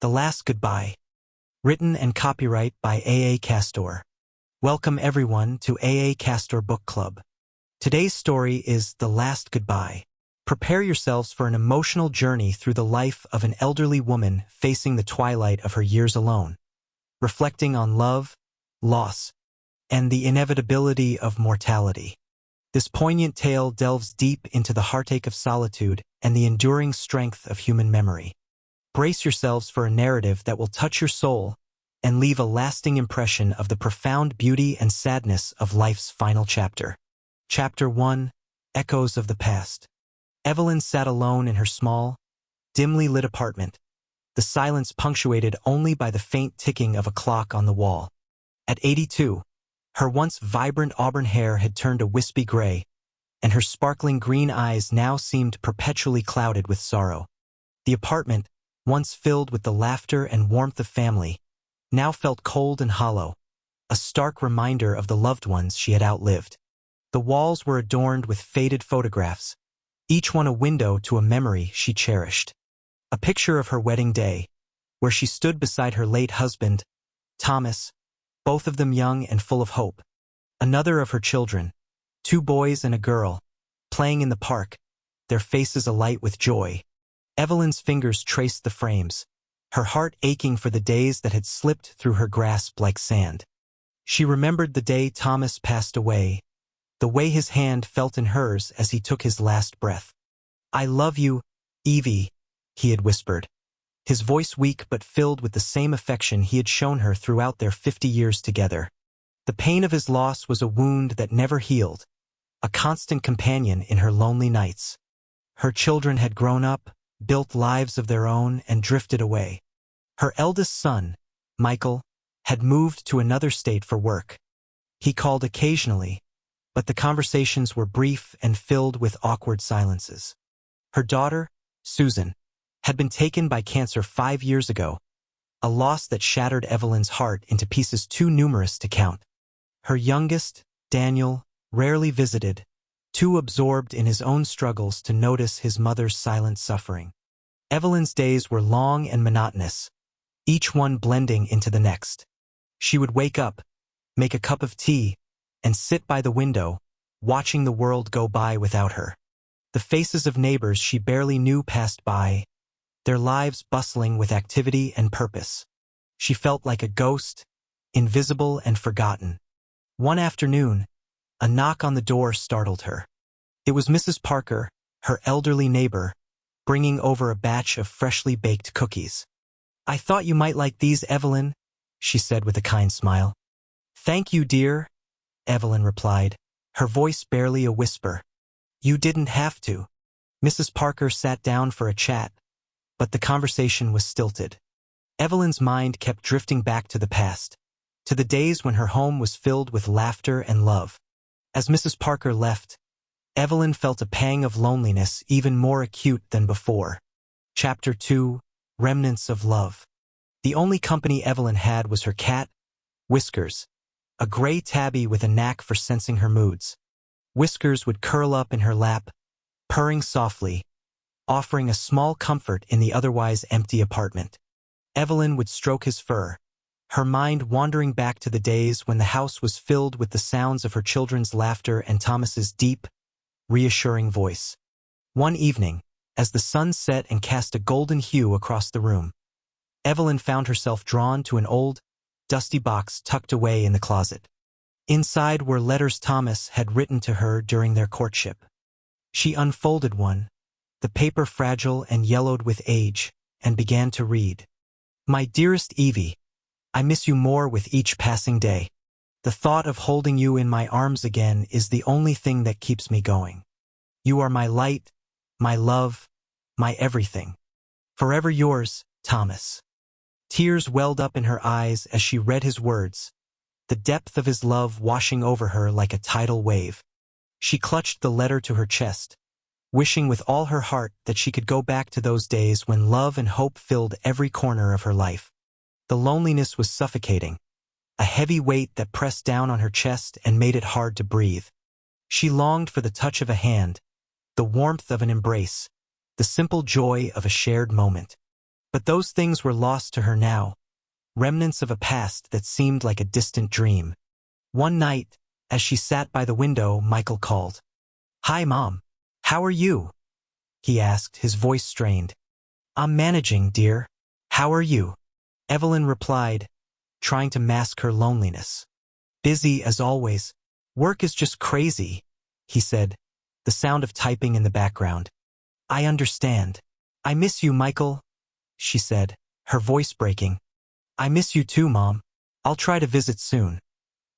The Last Goodbye. Written and copyright by A. A. Castor. Welcome everyone to A. A. Castor Book Club. Today's story is The Last Goodbye. Prepare yourselves for an emotional journey through the life of an elderly woman facing the twilight of her years alone, reflecting on love, loss, and the inevitability of mortality. This poignant tale delves deep into the heartache of solitude and the enduring strength of human memory. Brace yourselves for a narrative that will touch your soul and leave a lasting impression of the profound beauty and sadness of life's final chapter. Chapter 1: Echoes of the Past. Evelyn sat alone in her small, dimly lit apartment, the silence punctuated only by the faint ticking of a clock on the wall. At 82, her once vibrant auburn hair had turned a wispy gray, and her sparkling green eyes now seemed perpetually clouded with sorrow. The apartment, once filled with the laughter and warmth of family, now felt cold and hollow, a stark reminder of the loved ones she had outlived. The walls were adorned with faded photographs, each one a window to a memory she cherished. A picture of her wedding day, where she stood beside her late husband, Thomas, both of them young and full of hope. Another of her children, 2 boys and a girl, playing in the park, their faces alight with joy. Evelyn's fingers traced the frames, her heart aching for the days that had slipped through her grasp like sand. She remembered the day Thomas passed away, the way his hand felt in hers as he took his last breath. "I love you, Evie," he had whispered, his voice weak but filled with the same affection he had shown her throughout their 50 years together. The pain of his loss was a wound that never healed, a constant companion in her lonely nights. Her children had grown up, built lives of their own, and drifted away. Her eldest son, Michael, had moved to another state for work. He called occasionally, but the conversations were brief and filled with awkward silences. Her daughter, Susan, had been taken by cancer 5 years ago, a loss that shattered Evelyn's heart into pieces too numerous to count. Her youngest, Daniel, rarely visited, too absorbed in his own struggles to notice his mother's silent suffering. Evelyn's days were long and monotonous, each one blending into the next. She would wake up, make a cup of tea, and sit by the window, watching the world go by without her. The faces of neighbors she barely knew passed by, their lives bustling with activity and purpose. She felt like a ghost, invisible and forgotten. One afternoon, a knock on the door startled her. It was Mrs. Parker, her elderly neighbor, bringing over a batch of freshly baked cookies. "I thought you might like these, Evelyn," she said with a kind smile. "Thank you, dear," Evelyn replied, her voice barely a whisper. "You didn't have to." Mrs. Parker sat down for a chat, but the conversation was stilted. Evelyn's mind kept drifting back to the past, to the days when her home was filled with laughter and love. As Mrs. Parker left, Evelyn felt a pang of loneliness even more acute than before. Chapter 2: Remnants of Love. The only company Evelyn had was her cat, Whiskers, a gray tabby with a knack for sensing her moods. Whiskers would curl up in her lap, purring softly, offering a small comfort in the otherwise empty apartment. Evelyn would stroke his fur, her mind wandering back to the days when the house was filled with the sounds of her children's laughter and Thomas's deep, reassuring voice. One evening, as the sun set and cast a golden hue across the room, Evelyn found herself drawn to an old, dusty box tucked away in the closet. Inside were letters Thomas had written to her during their courtship. She unfolded one, the paper fragile and yellowed with age, and began to read. "My dearest Evie, I miss you more with each passing day. The thought of holding you in my arms again is the only thing that keeps me going. You are my light, my love, my everything. Forever yours, Thomas." Tears welled up in her eyes as she read his words, the depth of his love washing over her like a tidal wave. She clutched the letter to her chest, wishing with all her heart that she could go back to those days when love and hope filled every corner of her life. The loneliness was suffocating, a heavy weight that pressed down on her chest and made it hard to breathe. She longed for the touch of a hand, the warmth of an embrace, the simple joy of a shared moment. But those things were lost to her now, remnants of a past that seemed like a distant dream. One night, as she sat by the window, Michael called. "Hi, Mom. How are you?" he asked, his voice strained. "I'm managing, dear. How are you?" Evelyn replied, trying to mask her loneliness. "Busy as always. Work is just crazy," he said, the sound of typing in the background. "I understand. I miss you, Michael," she said, her voice breaking. "I miss you too, Mom. I'll try to visit soon.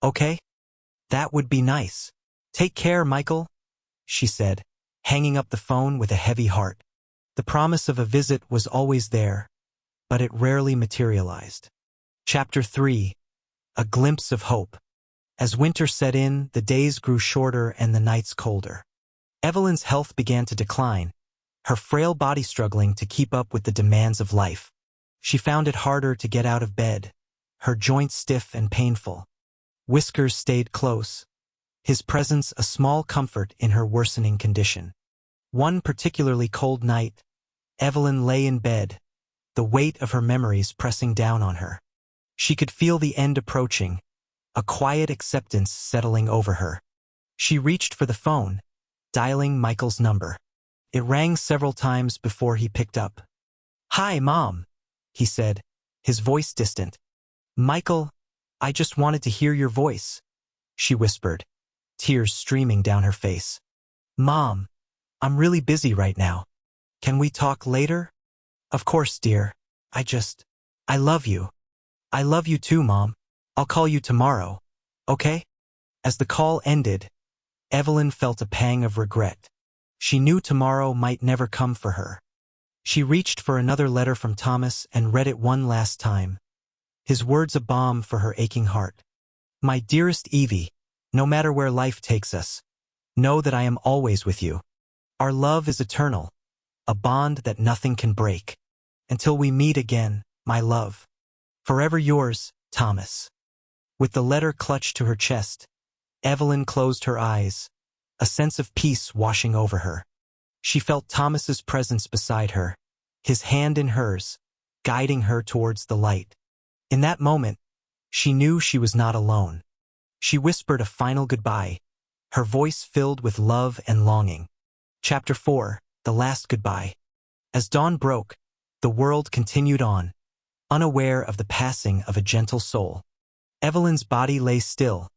Okay? That would be nice. Take care, Michael," she said, hanging up the phone with a heavy heart. The promise of a visit was always there, but it rarely materialized. Chapter 3. A Glimpse of Hope. As winter set in, the days grew shorter and the nights colder. Evelyn's health began to decline, her frail body struggling to keep up with the demands of life. She found it harder to get out of bed, her joints stiff and painful. Whiskers stayed close, his presence a small comfort in her worsening condition. One particularly cold night, Evelyn lay in bed, the weight of her memories pressing down on her. She could feel the end approaching, a quiet acceptance settling over her. She reached for the phone, dialing Michael's number. It rang several times before he picked up. "Hi, Mom," he said, his voice distant. "Michael, I just wanted to hear your voice," she whispered, tears streaming down her face. "Mom, I'm really busy right now. Can we talk later?" "Of course, dear. I love you." "I love you too, Mom. I'll call you tomorrow. Okay?" As the call ended, Evelyn felt a pang of regret. She knew tomorrow might never come for her. She reached for another letter from Thomas and read it one last time. His words a balm for her aching heart. "My dearest Evie, no matter where life takes us, know that I am always with you. Our love is eternal, a bond that nothing can break. Until we meet again, my love. Forever yours, Thomas." With the letter clutched to her chest, Evelyn closed her eyes, a sense of peace washing over her. She felt Thomas's presence beside her, his hand in hers, guiding her towards the light. In that moment, she knew she was not alone. She whispered a final goodbye, her voice filled with love and longing. Chapter 4. The Last Goodbye. As dawn broke, the world continued on, unaware of the passing of a gentle soul. Evelyn's body lay still,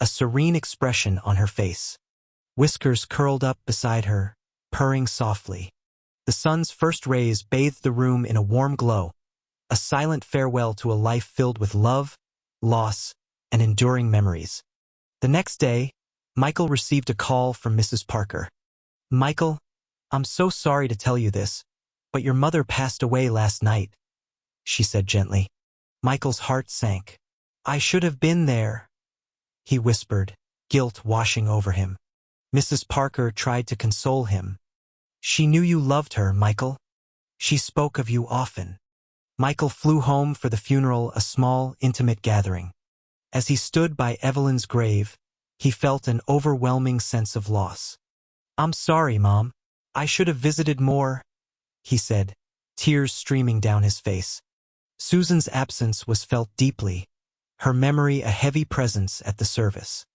a serene expression on her face. Whiskers curled up beside her, purring softly. The sun's first rays bathed the room in a warm glow, a silent farewell to a life filled with love, loss, and enduring memories. The next day, Michael received a call from Mrs. Parker. "Michael, I'm so sorry to tell you this, but your mother passed away last night," she said gently. Michael's heart sank. "I should have been there," he whispered, guilt washing over him. Mrs. Parker tried to console him. "She knew you loved her, Michael. She spoke of you often." Michael flew home for the funeral, a small, intimate gathering. As he stood by Evelyn's grave, he felt an overwhelming sense of loss. "I'm sorry, Mom. I should have visited more," he said, tears streaming down his face. Susan's absence was felt deeply, her memory a heavy presence at the service.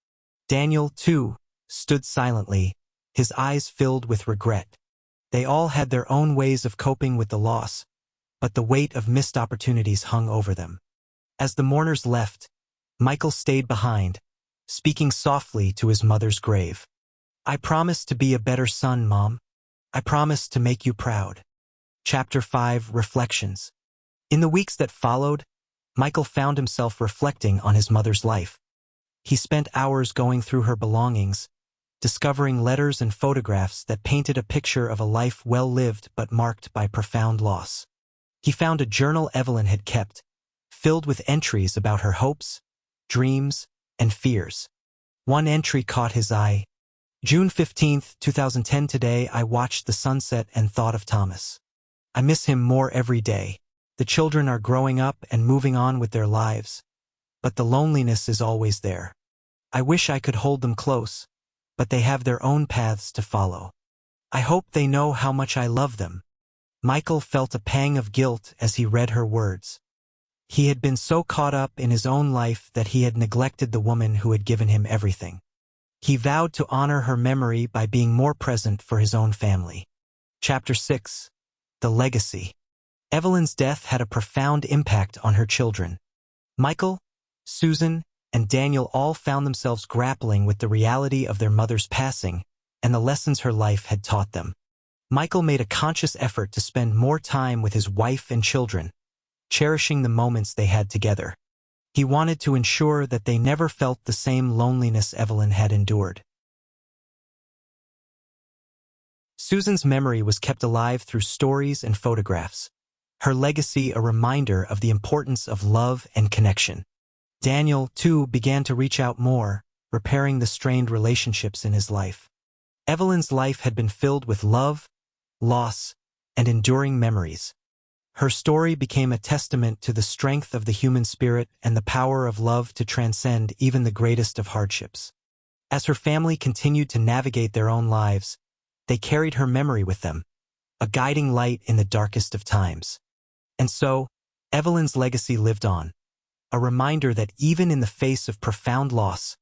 Daniel, too, stood silently, his eyes filled with regret. They all had their own ways of coping with the loss, but the weight of missed opportunities hung over them. As the mourners left, Michael stayed behind, speaking softly to his mother's grave. "I promise to be a better son, Mom. I promise to make you proud." Chapter 5. Reflections. In the weeks that followed, Michael found himself reflecting on his mother's life. He spent hours going through her belongings, discovering letters and photographs that painted a picture of a life well lived but marked by profound loss. He found a journal Evelyn had kept, filled with entries about her hopes, dreams, and fears. One entry caught his eye. June 15, 2010. Today I watched the sunset and thought of Thomas. I miss him more every day. The children are growing up and moving on with their lives, but the loneliness is always there. I wish I could hold them close, but they have their own paths to follow. I hope they know how much I love them. Michael felt a pang of guilt as he read her words. He had been so caught up in his own life that he had neglected the woman who had given him everything. He vowed to honor her memory by being more present for his own family. Chapter 6. The Legacy. Evelyn's death had a profound impact on her children. Michael, Susan, and Daniel all found themselves grappling with the reality of their mother's passing and the lessons her life had taught them. Michael made a conscious effort to spend more time with his wife and children, cherishing the moments they had together. He wanted to ensure that they never felt the same loneliness Evelyn had endured. Susan's memory was kept alive through stories and photographs, her legacy a reminder of the importance of love and connection. Daniel, too, began to reach out more, repairing the strained relationships in his life. Evelyn's life had been filled with love, loss, and enduring memories. Her story became a testament to the strength of the human spirit and the power of love to transcend even the greatest of hardships. As her family continued to navigate their own lives, they carried her memory with them, a guiding light in the darkest of times. And so, Evelyn's legacy lived on, a reminder that even in the face of profound loss,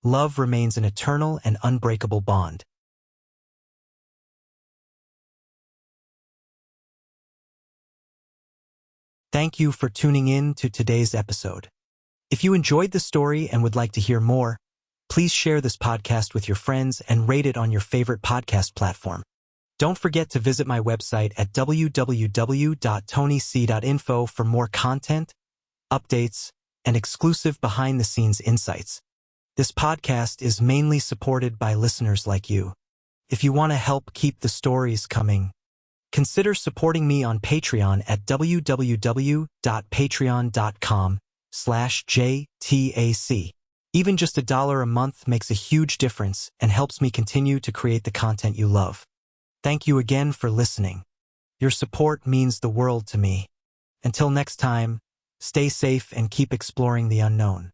love remains an eternal and unbreakable bond. Thank you for tuning in to today's episode. If you enjoyed the story and would like to hear more, please share this podcast with your friends and rate it on your favorite podcast platform. Don't forget to visit my website at www.tonyc.info for more content, updates, and exclusive behind-the-scenes insights. This podcast is mainly supported by listeners like you. If you want to help keep the stories coming, consider supporting me on Patreon at www.patreon.com/JTAC. Even just $1 a month makes a huge difference and helps me continue to create the content you love. Thank you again for listening. Your support means the world to me. Until next time, stay safe and keep exploring the unknown.